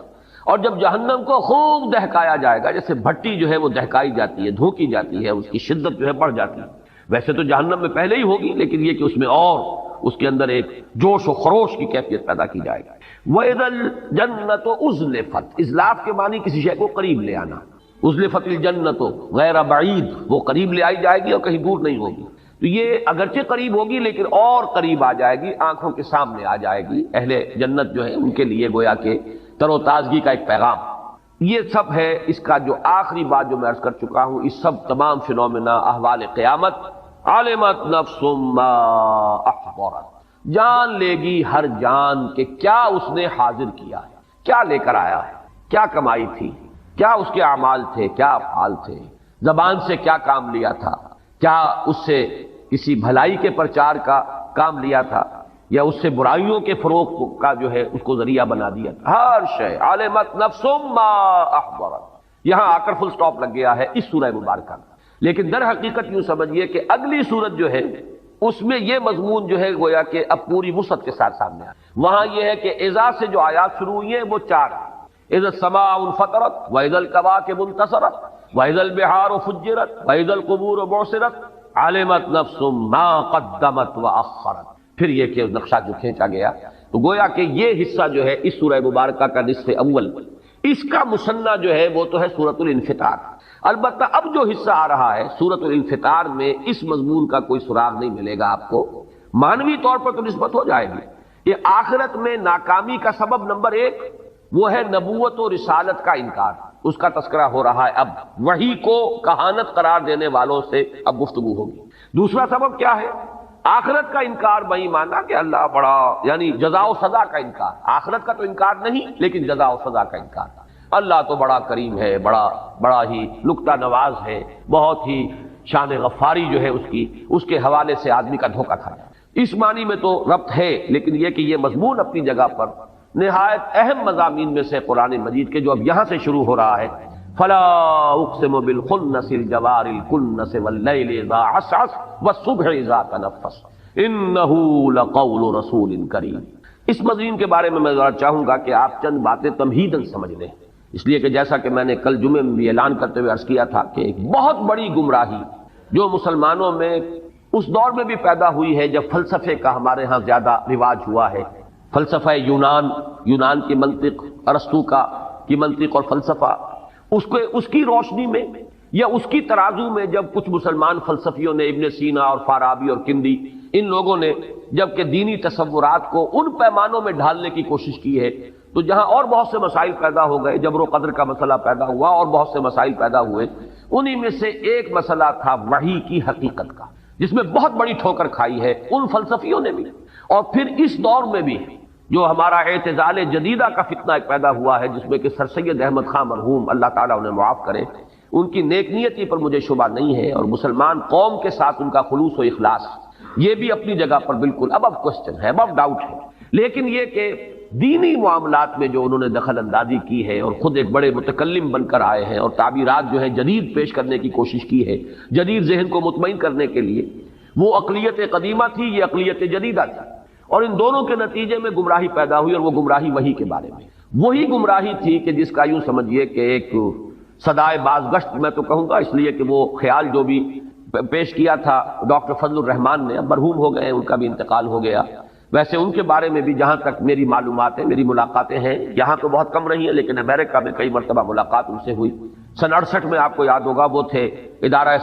S1: اور جب جہنم کو خوب دہکایا جائے گا، جیسے بھٹی جو ہے وہ دہکائی جاتی ہے، دھوکی جاتی ہے، اس کی شدت جو ہے بڑھ جاتی ہے، ویسے تو جہنم میں پہلے ہی ہوگی، لیکن یہ کہ اس میں اور اس کے اندر ایک جوش و خروش کی کیفیت پیدا کی جائے گی۔ وَإِذَا الْجَنَّةُ أُزْلِفَتْ، ازلاف کے معنی کسی شے کو قریب لے آنا، ازلفت الجنت غیر بعید، وہ قریب لے آئی جائے گی اور کہیں دور نہیں ہوگی۔ تو یہ اگرچہ قریب ہوگی لیکن اور قریب آ جائے گی، آنکھوں کے سامنے آ جائے گی۔ اہل جنت جو ہے ان کے لیے گویا کہ تر و تازگی کا ایک پیغام۔ یہ سب ہے اس کا جو آخری بات جو میں عرض کر چکا ہوں، اس سب تمام فنومنا احوال قیامت۔ علمت نفس ما احضرت، جان لے گی ہر جان کہ کیا اس نے حاضر کیا ہے، کیا لے کر آیا ہے، کیا کمائی تھی، کیا اس کے اعمال تھے، کیا افعال تھے، زبان سے کیا کام لیا تھا، کیا اس سے کسی بھلائی کے پرچار کا کام لیا تھا یا اس سے برائیوں کے فروغ کا جو ہے اس کو ذریعہ بنا دیا تھا۔ ہر شے علمت نفس ما احضرت، یہاں آ کر فل سٹاپ لگ گیا ہے اس سورہ مبارکہ میں، لیکن در حقیقت یوں سمجھیے کہ اگلی سورت جو ہے اس میں یہ مضمون جو ہے گویا کہ اب پوری وسعت کے ساتھ سامنے آیا۔ وہاں یہ ہے کہ اذا سے جو آیات شروع ہوئی ہیں وہ 4 ہیں، اذا السماء انفطرت واذا الكواكب انتصرت واذا البحار فجرت واذا القبور بعثرت علمت نفس ما قدمت واخرت۔ پھر یہ کہ نقشہ جو کھینچا گیا، تو گویا کہ یہ حصہ جو ہے اس سورہ مبارکہ کا نصف اول، اس کا مثنیٰ جو ہے وہ تو ہے سورۃ الانفطار۔ البتہ اب جو حصہ آ رہا ہے سورۃ الانفطار میں اس مضمون کا کوئی سراغ نہیں ملے گا آپ کو، معنوی طور پر تو نسبت ہو جائے گی۔ یہ آخرت میں ناکامی کا سبب نمبر 1 وہ ہے نبوت و رسالت کا انکار، اس کا تذکرہ ہو رہا ہے۔ اب وحی کو کہانت قرار دینے والوں سے اب گفتگو ہوگی۔ دوسرا سبب کیا ہے؟ آخرت کا انکار، وہی مانا کہ اللہ بڑا، یعنی جزا و سزا کا انکار، آخرت کا تو انکار نہیں لیکن جزا و سزا کا انکار۔ اللہ تو بڑا کریم ہے، بڑا ہی نکتہ نواز ہے، بہت ہی شان غفاری جو ہے اس کے حوالے سے آدمی کا دھوکہ کھا ہے۔ اس معنی میں تو ربط ہے، لیکن یہ کہ یہ مضمون اپنی جگہ پر نہایت اہم مضامین میں سے قرآن مجید کے جو اب یہاں سے شروع ہو رہا ہے، فلا اقسم بالخنس الجوار الکنس واللیل اذا عسعس والصبح اذا تنفس انہ لقول رسول کریم۔ اس مضمون کے بارے میں ذرا چاہوں گا کہ آپ چند باتیں تمہیداً سمجھ لیں، اس لیے کہ جیسا کہ میں نے کل جمعے میں بھی اعلان کرتے ہوئے عرض کیا تھا کہ ایک بہت بڑی گمراہی جو مسلمانوں میں اس دور میں بھی پیدا ہوئی ہے جب فلسفے کا ہمارے ہاں زیادہ رواج ہوا ہے، فلسفہ یونان کی منطق، ارسطو کی منطق اور فلسفہ، اس کی روشنی میں یا اس کی ترازو میں جب کچھ مسلمان فلسفیوں نے، ابن سینا اور فارابی اور کندی، ان لوگوں نے جب کہ دینی تصورات کو ان پیمانوں میں ڈھالنے کی کوشش کی ہے، تو جہاں اور بہت سے مسائل پیدا ہو گئے، جبر و قدر کا مسئلہ پیدا ہوا اور بہت سے مسائل پیدا ہوئے، انہی میں سے ایک مسئلہ تھا وحی کی حقیقت کا، جس میں بہت بڑی ٹھوکر کھائی ہے ان فلسفیوں نے بھی۔ اور پھر اس دور میں بھی جو ہمارا اعتزال جدیدہ کا فتنہ ایک پیدا ہوا ہے، جس میں کہ سر سید احمد خان مرحوم، اللہ تعالیٰ انہیں معاف کرے، ان کی نیک نیتی پر مجھے شبہ نہیں ہے، اور مسلمان قوم کے ساتھ ان کا خلوص و اخلاص یہ بھی اپنی جگہ پر بالکل اب کوشچن ہے، اب ڈاؤٹ ہے۔ لیکن یہ کہ دینی معاملات میں جو انہوں نے دخل اندازی کی ہے اور خود ایک بڑے متکلم بن کر آئے ہیں اور تعبیرات جو ہے جدید پیش کرنے کی کوشش کی ہے، جدید ذہن کو مطمئن کرنے کے لیے، وہ عقلیت قدیمہ تھی، یہ عقلیت جدیدہ تھی۔ اور ان دونوں کے نتیجے میں گمراہی پیدا ہوئی، اور وہ گمراہی وحی کے بارے میں، وہی گمراہی تھی کہ جس کا یوں سمجھیے کہ ایک صدائے بازگشت میں تو کہوں گا، اس لیے کہ وہ خیال جو بھی پیش کیا تھا ڈاکٹر فضل الرحمان نے، اب مرحوم ہو گئے، ان کا بھی انتقال ہو گیا۔ ویسے ان کے بارے میں بھی جہاں تک میری معلومات ہیں، میری ملاقاتیں ہیں، یہاں تو بہت کم رہی ہیں لیکن امریکہ میں کئی مرتبہ ملاقات ان سے ہوئی۔ سن 68 میں آپ کو یاد ہوگا وہ تھے ادارہ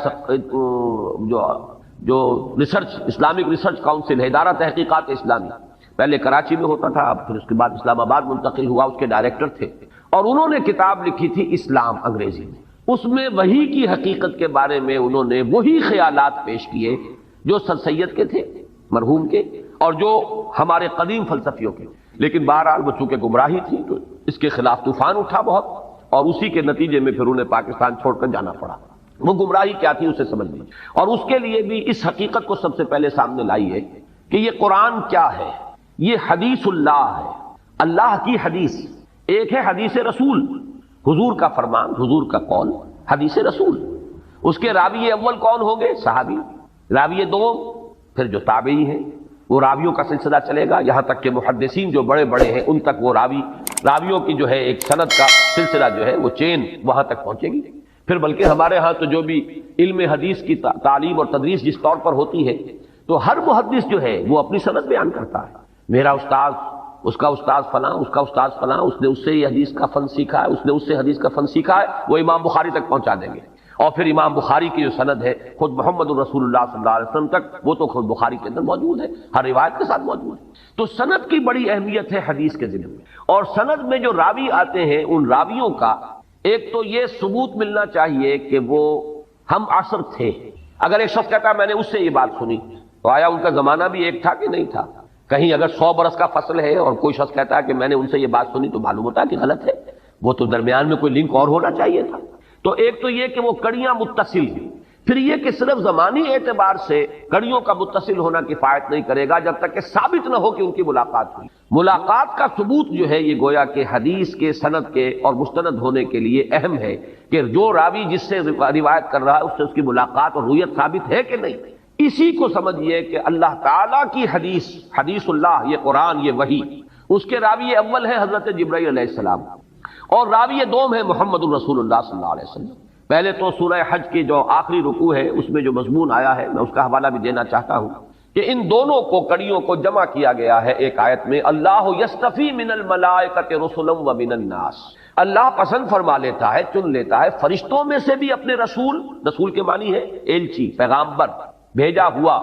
S1: جو ریسرچ، اسلامک ریسرچ کاؤنسل ہے، ادارہ تحقیقات اسلامی، پہلے کراچی میں ہوتا تھا، اب پھر اس کے بعد اسلام آباد منتقل ہوا، اس کے ڈائریکٹر تھے، اور انہوں نے کتاب لکھی تھی اسلام انگریزی میں۔ اس میں وحی کی حقیقت کے بارے میں انہوں نے وہی خیالات پیش کیے جو سر سید کے تھے مرحوم کے، اور جو ہمارے قدیم فلسفیوں کے، لیکن بہرحال وہ چونکہ گمراہی تھی تو اس کے خلاف طوفان اٹھا بہت، اور اسی کے نتیجے میں پھر انہیں پاکستان چھوڑ کر جانا پڑا۔ وہ گمراہی کیا تھی اسے سمجھ لیجیے، اور اس کے لیے بھی اس حقیقت کو سب سے پہلے سامنے لائی ہے کہ یہ قرآن کیا ہے، یہ حدیث اللہ ہے، اللہ کی حدیث۔ ایک ہے حدیث رسول، حضور کا فرمان، حضور کا قول، حدیث رسول۔ اس کے راوی اول کون ہوں گے؟ صحابی۔ راوی دوم پھر جو تابعی ہیں، وہ راویوں کا سلسلہ چلے گا یہاں تک کہ محدثین جو بڑے بڑے ہیں ان تک وہ راویوں کی جو ہے ایک سند کا سلسلہ جو ہے وہ چین وہاں تک پہنچے گی۔ پھر بلکہ ہمارے ہاں تو جو بھی علم حدیث کی تعلیم اور تدریس جس طور پر ہوتی ہے تو ہر محدث جو ہے وہ اپنی سند بیان کرتا ہے، میرا استاد، اس کا استاد فلاں، اس کا استاد فلاں، اس نے اس سے یہ حدیث کا فن سیکھا ہے، اس نے اس سے حدیث کا فن سیکھا ہے، وہ امام بخاری تک پہنچا دیں گے، اور پھر امام بخاری کی جو سند ہے خود محمد الرسول اللہ صلی اللہ علیہ وسلم تک، وہ تو خود بخاری کے اندر موجود ہے، ہر روایت کے ساتھ موجود ہے۔ تو سند کی بڑی اہمیت ہے حدیث کے ذمہ میں، اور سند میں جو راوی آتے ہیں ان راویوں کا ایک تو یہ ثبوت ملنا چاہیے کہ وہ ہم عصر تھے۔ اگر ایک شخص کہتا ہے میں نے اس سے یہ بات سنی، تو آیا ان کا زمانہ بھی ایک تھا کہ نہیں تھا؟ کہیں اگر 100 برس کا فصل ہے اور کوئی شخص کہتا ہے کہ میں نے ان سے یہ بات سنی، تو معلوم ہوتا ہے کہ غلط ہے، وہ تو درمیان میں کوئی لنک اور ہونا چاہیے تھا۔ تو ایک تو یہ کہ وہ کڑیاں متصل ہیں، پھر یہ کہ صرف زمانی اعتبار سے کڑیوں کا متصل ہونا کفایت نہیں کرے گا جب تک کہ ثابت نہ ہو کہ ان کی ملاقات ہوئی۔ ملاقات کا ثبوت جو ہے یہ گویا کہ حدیث کے سند کے اور مستند ہونے کے لیے اہم ہے کہ جو راوی جس سے روایت کر رہا ہے اس سے اس کی ملاقات اور رویت ثابت ہے کہ نہیں۔ اسی کو سمجھیے کہ اللہ تعالیٰ کی حدیث، حدیث اللہ، یہ قرآن، یہ وحی، اس کے راوی اول ہے حضرت جبرائیل علیہ السلام، اور راوی دوم ہے محمد الرسول اللہ صلی اللہ علیہ وسلم۔ پہلے تو سورہ حج کی جو آخری رکوع ہے اس میں جو مضمون آیا ہے میں اس کا حوالہ بھی دینا چاہتا ہوں کہ ان دونوں کو کڑیوں کو جمع کیا گیا ہے ایک آیت میں، اللہ یستفی من الملائکۃ رسلا ومن الناس۔ اللہ پسند فرما لیتا ہے، چن لیتا ہے فرشتوں میں سے بھی اپنے رسول، رسول کے معنی ہے ایلچی، پیغامبر، بھیجا ہوا،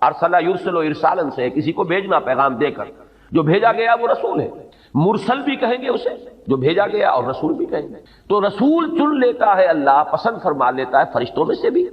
S1: ارسلہ یرسل ارسالن سے کسی کو بھیجنا پیغام دے کر، جو بھیجا گیا وہ رسول ہے، مرسل بھی کہیں گے اسے جو بھیجا گیا، اور رسول بھی کہیں گے۔ تو رسول چن لیتا ہے اللہ، پسند فرما لیتا ہے فرشتوں میں سے بھی،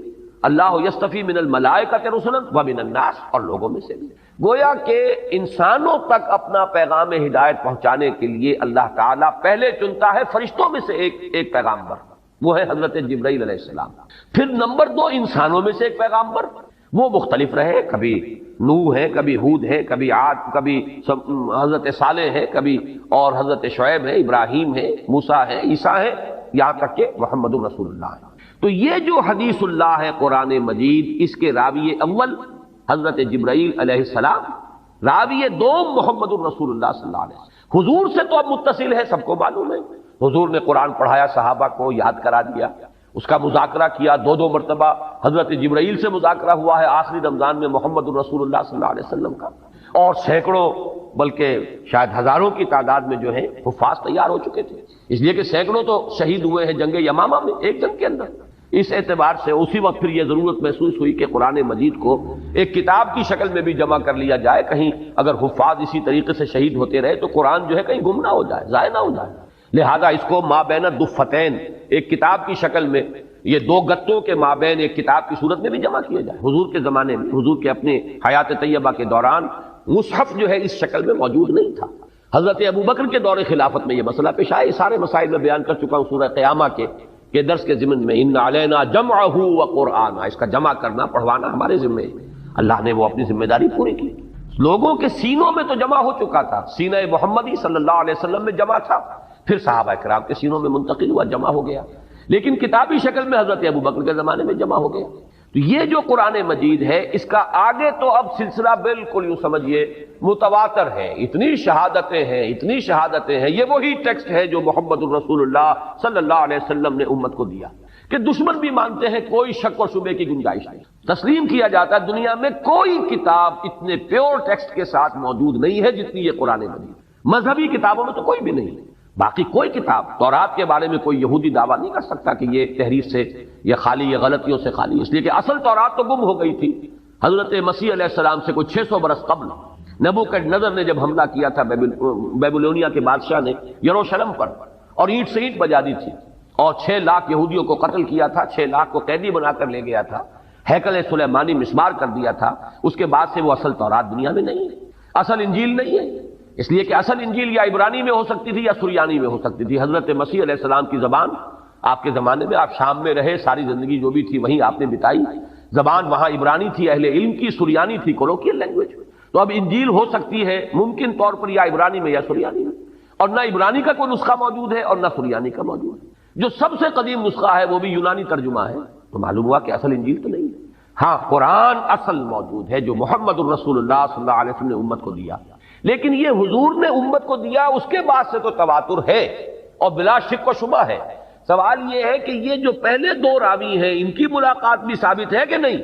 S1: اللہ یستفی من الملائکۃ رسلا ومن الناس، اور لوگوں میں سے بھی۔ گویا کہ انسانوں تک اپنا پیغام ہدایت پہنچانے کے لیے اللہ تعالیٰ پہلے چنتا ہے فرشتوں میں سے ایک پیغامبر، وہ ہے حضرت جبرائیل علیہ السلام۔ پھر نمبر 2 انسانوں میں سے ایک پیغامبر، وہ مختلف رہے، کبھی نوح ہے، کبھی ہود ہے، کبھی عاد، کبھی حضرت صالح ہے، کبھی اور حضرت شعیب ہے، ابراہیم ہے، موسیٰ ہے، عیسیٰ ہے، یہاں تک کہ محمد الرسول اللہ ہے۔ تو یہ جو حدیث اللہ ہے قرآن مجید، اس کے راوی اول حضرت جبرائیل علیہ السلام، راوی دوم محمد الرسول اللہ صلی اللہ علیہ وسلم۔ حضور سے تو اب متصل ہے، سب کو معلوم ہے، حضور نے قرآن پڑھایا، صحابہ کو یاد کرا دیا، اس کا مذاکرہ کیا، 2 مرتبہ حضرت جبرائیل سے مذاکرہ ہوا ہے آخری رمضان میں محمد الرسول اللہ صلی اللہ علیہ وسلم کا، اور سینکڑوں بلکہ شاید ہزاروں کی تعداد میں جو ہے حفاظ تیار ہو چکے تھے، اس لیے کہ سینکڑوں تو شہید ہوئے ہیں جنگ یمامہ میں، ایک جنگ کے اندر۔ اس اعتبار سے اسی وقت پھر یہ ضرورت محسوس ہوئی کہ قرآن مجید کو ایک کتاب کی شکل میں بھی جمع کر لیا جائے، کہیں اگر حفاظ اسی طریقے سے شہید ہوتے رہے تو قرآن جو ہے کہیں گم نہ ہو جائے، ضائع نہ ہو جائے، لہذا اس کو مابین الدفتین، ایک کتاب کی شکل میں، یہ 2 گتوں کے مابین ایک کتاب کی صورت میں بھی جمع کیا جائے۔ حضور کے زمانے میں، حضور کے اپنے حیات طیبہ کے دوران مصحف جو ہے اس شکل میں موجود نہیں تھا۔ حضرت ابوبکر کے دور خلافت میں یہ مسئلہ پیش آیا، یہ سارے مسائل میں بیان کر چکا ہوں سورہ قیامہ کے درس کے ضمن میں، ان علینا جمعہ وقرآنہ، اس کا جمع کرنا، پڑھوانا ہمارے ذمہ ہے۔ اللہ نے وہ اپنی ذمہ داری پوری کی۔ لوگوں کے سینوں میں تو جمع ہو چکا تھا، سینہ محمدی صلی اللہ علیہ وسلم میں جمع تھا، پھر صحابہ کرام کے سینوں میں منتقل ہوا، جمع ہو گیا، لیکن کتابی شکل میں حضرت ابوبکر کے زمانے میں جمع ہو گیا۔ تو یہ جو قرآن مجید ہے اس کا آگے تو اب سلسلہ بالکل یوں سمجھیے متواتر ہے، اتنی شہادتیں ہیں، یہ وہی ٹیکسٹ ہے جو محمد الرسول اللہ صلی اللہ علیہ وسلم نے امت کو دیا کہ دشمن بھی مانتے ہیں، کوئی شک و شبے کی گنجائش نہیں، تسلیم کیا جاتا ہے۔ دنیا میں کوئی کتاب اتنے پیور ٹیکسٹ کے ساتھ موجود نہیں ہے جتنی یہ قرآن مجید، مذہبی کتابوں میں تو کوئی بھی نہیں ہے۔ باقی کوئی کتاب، تورات کے بارے میں کوئی یہودی دعویٰ نہیں کر سکتا کہ یہ تحریف سے یہ خالی، یہ غلطیوں سے خالی، اس لیے کہ اصل تورات تو گم ہو گئی تھی حضرت مسیح علیہ السلام سے کوئی 600 برس قبل۔ نبوکڈنضر نے جب حملہ کیا تھا بیبلونیا کے بادشاہ نے یروشلم پر، اور اینٹ سے اینٹ بجا دی تھی، اور 6 لاکھ یہودیوں کو قتل کیا تھا، 6 لاکھ کو قیدی بنا کر لے گیا تھا، ہیکل سلیمانی مسمار کر دیا تھا۔ اس کے بعد سے وہ اصل تورات دنیا میں نہیں ہے، اصل انجیل نہیں ہے، اس لیے کہ اصل انجیل یا عبرانی میں ہو سکتی تھی یا سریانی میں ہو سکتی تھی۔ حضرت مسیح علیہ السلام کی زبان، آپ کے زمانے میں آپ شام میں رہے، ساری زندگی جو بھی تھی وہیں آپ نے بتائی، زبان وہاں عبرانی تھی، اہل علم کی، سریانی تھی، کولوکیل لینگویج۔ تو اب انجیل ہو سکتی ہے ممکن طور پر یا عبرانی میں یا سریانی میں، اور نہ عبرانی کا کوئی نسخہ موجود ہے اور نہ سریانی کا موجود ہے۔ جو سب سے قدیم نسخہ ہے وہ بھی یونانی ترجمہ ہے، تو معلوم ہوا کہ اصل انجیل تو نہیں ہے۔ ہاں، قرآن اصل موجود ہے جو محمد الرسول اللہ صلی اللہ علیہ وسلم نے امت کو دیا، لیکن یہ حضور نے امت کو دیا اس کے بعد سے تو تواتر ہے اور بلا شک و شبہ ہے۔ سوال یہ ہے کہ یہ جو پہلے 2 راوی ہیں ان کی ملاقات بھی ثابت ہے کہ نہیں،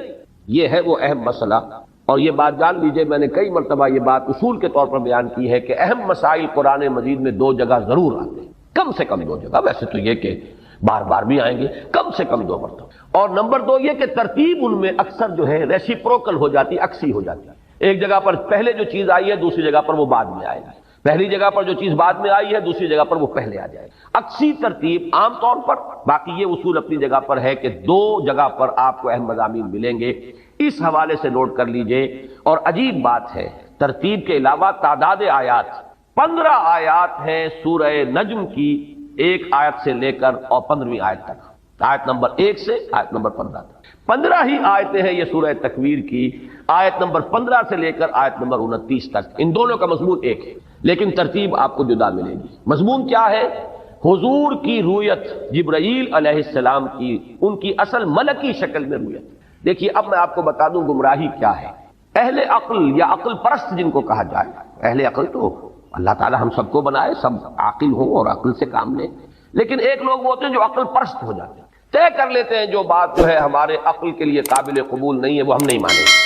S1: یہ ہے وہ اہم مسئلہ۔ اور یہ بات جان لیجئے، میں نے کئی مرتبہ یہ بات اصول کے طور پر بیان کی ہے کہ اہم مسائل قرآن مجید میں 2 جگہ ضرور آتے ہیں، کم سے کم 2 جگہ، ویسے تو یہ کہ بار بار بھی آئیں گے، کم سے کم 2 مرتبہ۔ اور نمبر 2 یہ کہ ترتیب ان میں اکثر جو ہے ریسیپروکل ہو جاتی، عکسی ہو جاتی ہے۔ ایک جگہ پر پہلے جو چیز آئی ہے دوسری جگہ پر وہ بعد میں آئے گی، پہلی جگہ پر جو چیز بعد میں آئی ہے دوسری جگہ پر وہ پہلے آ جائے گی، عکسی ترتیب عام طور پر۔ باقی یہ اصول اپنی جگہ پر ہے کہ 2 جگہ پر آپ کو اہم مضامین ملیں گے، اس حوالے سے نوٹ کر لیجئے۔ اور عجیب بات ہے، ترتیب کے علاوہ تعداد آیات 15 آیات ہیں سورہ نجم کی، 1 آیت سے لے کر اور 15ویں آیت تک، آیت نمبر 1 سے آیت نمبر 15 تک 15 ہی آیتیں ہیں یہ سورہ تکویر کی، آیت نمبر 15 سے لے کر آیت نمبر 29 تک، ان دونوں کا مضمون ایک ہے لیکن ترتیب آپ کو جدا ملے گی۔ مضمون کیا ہے؟ حضور کی رویت، جبرائیل علیہ السلام کی، ان کی اصل ملکی شکل میں رویت۔ دیکھیے اب میں آپ کو بتا دوں گمراہی کیا ہے۔ اہل عقل یا عقل پرست جن کو کہا جائے، اہل عقل تو اللہ تعالی ہم سب کو بنائے، سب عاقل ہوں اور عقل سے کام لیں، لیکن ایک لوگ وہ ہوتے ہیں جو عقل پرست ہو جاتے ہیں، طے کر لیتے ہیں جو بات جو ہے ہمارے عقل کے لیے قابل قبول نہیں ہے وہ ہم نہیں مانیں گے۔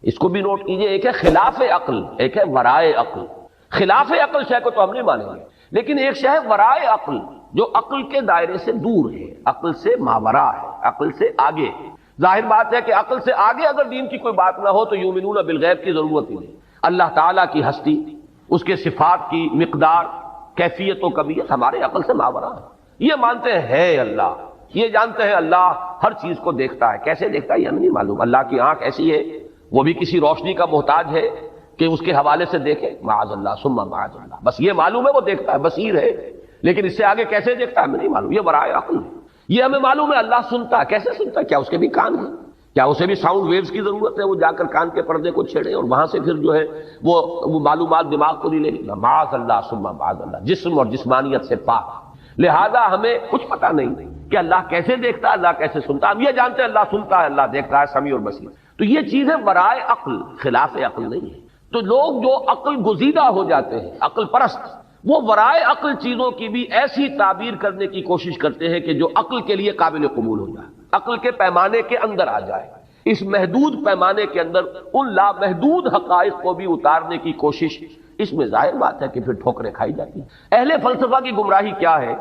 S1: اس کو بھی نوٹ کیجئے، ایک ہے خلاف عقل، ایک ہے ورائے عقل۔ خلاف عقل شے کو تو ہم نہیں مانیں گے، لیکن ایک شے ہے ورائے عقل جو عقل کے دائرے سے دور ہے، عقل سے ماورا ہے، عقل سے آگے۔ ظاہر بات ہے کہ عقل سے آگے اگر دین کی کوئی بات نہ ہو تو یؤمنون بالغیب کی ضرورت ہی نہیں۔ اللہ تعالیٰ کی ہستی، اس کے صفات کی مقدار، کیفیت و کمیت ہمارے عقل سے ماورا ہے۔ یہ مانتے ہیں ہے اللہ، یہ جانتے ہیں اللہ ہر چیز کو دیکھتا ہے، کیسے دیکھتا ہے یہ ہمیں نہیں معلوم۔ اللہ کی آنکھ ایسی ہے، وہ بھی کسی روشنی کا محتاج ہے کہ اس کے حوالے سے دیکھے، معاذ اللہ ثم معاذ اللہ، بس یہ معلوم ہے وہ دیکھتا ہے، بصیر ہے، لیکن اس سے آگے کیسے دیکھتا ہے ہمیں نہیں معلوم، یہ ورائے عقل ہے۔ یہ ہمیں معلوم ہے اللہ سنتا ہے، کیسے سنتا ہے؟ کیا اس کے بھی کان ہیں؟ کیا اسے بھی ساؤنڈ ویوز کی ضرورت ہے؟ وہ جا کر کان کے پردے کو چھیڑے اور وہاں سے پھر جو ہے وہ معلومات دماغ کو نہیں لے گی، معاذ اللہ ثم معاذ اللہ، جسم اور جسمانیت سے پاک۔ لہذا ہمیں کچھ پتہ نہیں کہ اللہ کیسے دیکھتا ہے، اللہ کیسے سنتا ہے، ہم یہ جانتے ہیں اللہ سنتا ہے، اللہ دیکھتا ہے، سمیع اور بصیر۔ تو یہ چیز ہے ورائے عقل، خلاف عقل نہیں ہے۔ تو لوگ جو عقل گزیدہ ہو جاتے ہیں، عقل پرست، وہ ورائے عقل چیزوں کی بھی ایسی تعبیر کرنے کی کوشش کرتے ہیں کہ جو عقل کے لیے قابل قبول ہو جائے، عقل کے پیمانے کے اندر آ جائے۔ اس محدود پیمانے کے اندر ان لامحدود حقائق کو بھی اتارنے کی کوشش، اس میں ظاہر بات ہے کہ پھر ٹھوکریں کھائی جاتی ہیں۔ اہل فلسفہ کی گمراہی کیا ہے؟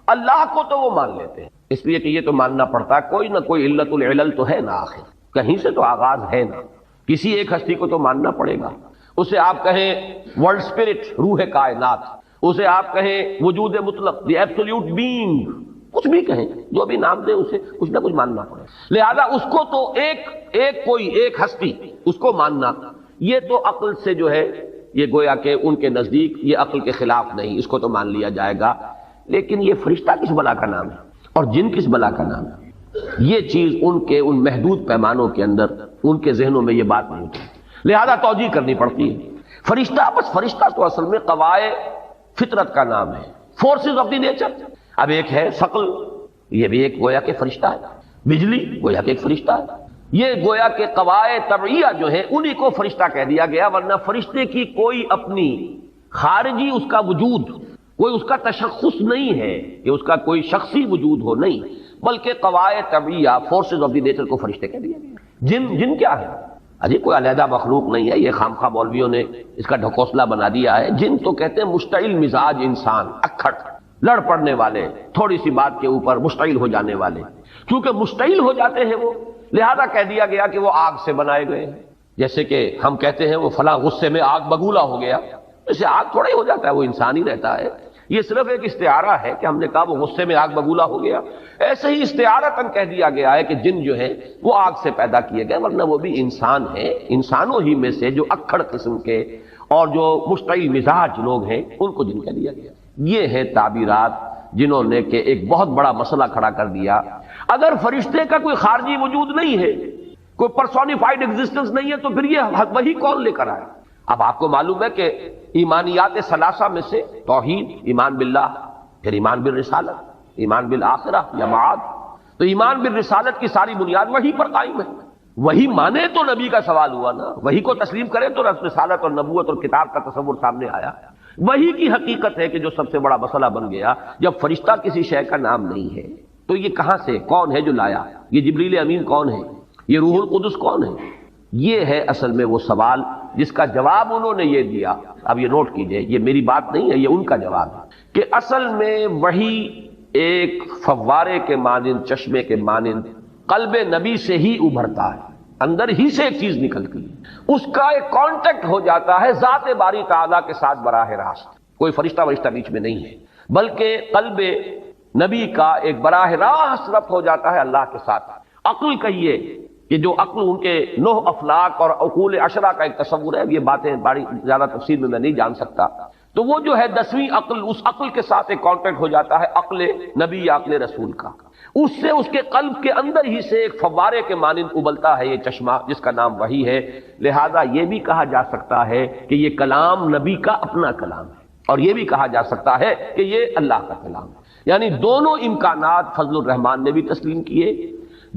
S1: اللہ کو تو وہ مان لیتے ہیں، اس لیے کہ یہ تو ماننا پڑتا ہے، کوئی نہ کوئی علت العلل تو ہے نا، آخر کہیں سے تو آغاز ہے نا، کسی ایک ہستی کو تو ماننا پڑے گا۔ اسے آپ کہیں ورلڈ اسپرٹ، روح کائنات، اسے آپ کہیں وجود مطلق، دی ایبسولوٹ بینگ، کچھ بھی کہیں، جو بھی نام دے اسے کچھ نہ کچھ ماننا پڑے۔ لہذا اس کو تو ایک ہستی، اس کو ماننا، یہ تو عقل سے جو ہے یہ گویا کہ ان کے نزدیک یہ عقل کے خلاف نہیں، اس کو تو مان لیا جائے گا۔ لیکن یہ فرشتہ کس بلا کا نام ہے اور جن کس بلا کا نام ہے؟ یہ چیز ان کے ان محدود پیمانوں کے اندر ان کے ذہنوں میں یہ بات نہیں ہوتی، لہذا توجیہ کرنی پڑتی ہے۔ فرشتہ، بس فرشتہ تو اصل میں قوائے فطرت کا نام ہے، فورسز آف دی نیچر۔ اب ایک ہے ثقل، یہ بھی ایک گویا کہ فرشتہ ہے، بجلی گویا کہ ایک فرشتہ ہے، یہ گویا کہ قواعد طبعیہ جو ہے انہی کو فرشتہ کہہ دیا گیا، ورنہ فرشتے کی کوئی اپنی خارجی اس کا وجود، کوئی اس کا تشخص نہیں ہے کہ اس کا کوئی شخصی وجود ہو، نہیں، بلکہ قواعد طبعیہ، فورسز آف دی نیچر کو فرشتے کہہ دیا گیا۔ جن کیا ہے؟ اجی کوئی علیحدہ مخلوق نہیں ہے، یہ خامخواہ مولویوں نے اس کا ڈھکوسلا بنا دیا ہے۔ جن تو کہتے ہیں مشتعل مزاج انسان، اکھڑ، لڑ پڑنے والے، تھوڑی سی بات کے اوپر مشتعل ہو جانے والے، کیونکہ مشتعل ہو جاتے ہیں وہ، لہذا کہہ دیا گیا کہ وہ آگ سے بنائے گئے ہیں۔ جیسے کہ ہم کہتے ہیں وہ فلاں غصے میں آگ بگولا ہو گیا، اسے آگ تھوڑا ہی ہو جاتا ہے، وہ انسان ہی رہتا ہے۔ یہ صرف ایک استعارہ ہے کہ ہم نے کہا وہ غصے میں آگ بگولا ہو گیا، ایسے ہی استعارتاً کہہ دیا گیا ہے کہ جن جو ہے وہ آگ سے پیدا کیے گئے، ورنہ وہ بھی انسان ہیں، انسانوں ہی میں سے جو اکھڑ قسم کے اور جو مشتعل مزاج لوگ ہیں ان کو جن کہہ دیا گیا۔ یہ ہے تعبیرات جنہوں نے کہ ایک بہت بڑا مسئلہ کھڑا کر دیا۔ اگر فرشتے کا کوئی خارجی وجود نہیں ہے، کوئی پرسونیفائڈ ایگزسٹنس نہیں ہے، تو پھر یہ وہی کون لے کر آئے؟ اب آپ کو معلوم ہے کہ ایمانیات ثلاثہ میں سے توحید، ایمان باللہ، پھر ایمان بالرسالت، ایمان بالآخرہ یا معاد، تو ایمان بالرسالت کی ساری بنیاد وہی پر قائم ہے۔ وہی مانے تو نبی کا سوال ہوا نا، وہی کو تسلیم کرے تو رسالت اور نبوت اور کتاب کا تصور سامنے آیا۔ وہی کی حقیقت ہے کہ جو سب سے بڑا مسئلہ بن گیا۔ جب فرشتہ کسی شے کا نام نہیں ہے تو یہ کہاں سے، کون ہے جو لایا؟ یہ جبریل امین کون ہے؟ یہ روح القدس کون ہے؟ یہ ہے اصل میں وہ سوال جس کا جواب انہوں نے یہ دیا۔ اب یہ نوٹ کیجئے، یہ میری بات نہیں ہے، یہ ان کا جواب ہے کہ اصل میں وہی ایک فوارے کے مانند، چشمے کے مانند قلب نبی سے ہی ابھرتا ہے، اندر ہی سے ایک چیز نکلتی ہے، اس کا ایک کانٹیکٹ ہو جاتا ہے ذات باری تعالیٰ کے ساتھ براہ راست۔ کوئی فرشتہ ورشتہ بیچ میں نہیں ہے، بلکہ قلب نبی کا ایک براہ راست ربط ہو جاتا ہے اللہ کے ساتھ۔ عقل کہیے کہ جو عقل ان کے 9 افلاک اور عقول عشرہ کا ایک تصور ہے، یہ باتیں بڑی زیادہ تفصیل میں نہیں جان سکتا، تو وہ جو ہے 10ویں عقل، اس عقل کے ساتھ ایک کانٹیکٹ ہو جاتا ہے عقل نبی یا عقل رسول کا، اس سے اس کے قلب کے اندر ہی سے ایک فوارے کے مانند ابلتا ہے یہ چشمہ جس کا نام وحی ہے۔ لہذا یہ بھی کہا جا سکتا ہے کہ یہ کلام نبی کا اپنا کلام ہے، اور یہ بھی کہا جا سکتا ہے کہ یہ اللہ کا کلام ہے۔ یعنی دونوں امکانات فضل الرحمان نے بھی تسلیم کیے،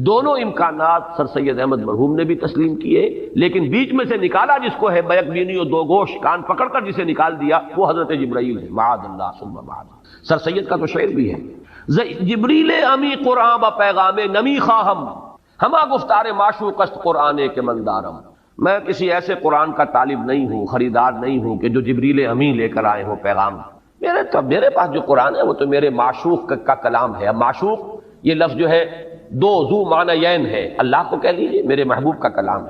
S1: دونوں امکانات سر سید احمد مرحوم نے بھی تسلیم کیے، لیکن بیچ میں سے نکالا جس کو ہے بیک بینی و دو گوش، کان پکڑ کر جسے نکال دیا، وہ حضرت جبرائیل ہے، معاذ اللہ ثم معاذ۔ سر سید کا تو شعر بھی ہے، جبریل امی قرآن با پیغام نمی خواہم، ہما گفتار معشوق است قرآن کے مندارم۔ میں کسی ایسے قرآن کا طالب نہیں ہوں، خریدار نہیں ہوں کہ جو جبریل امی لے کر آئے ہوں پیغام۔ میرے پاس جو قرآن ہے وہ تو میرے معشوق کا کلام ہے۔ معشوق یہ لفظ جو ہے دو ذو معنیین ہے، اللہ کو کہہ لیجیے، میرے محبوب کا کلام ہے۔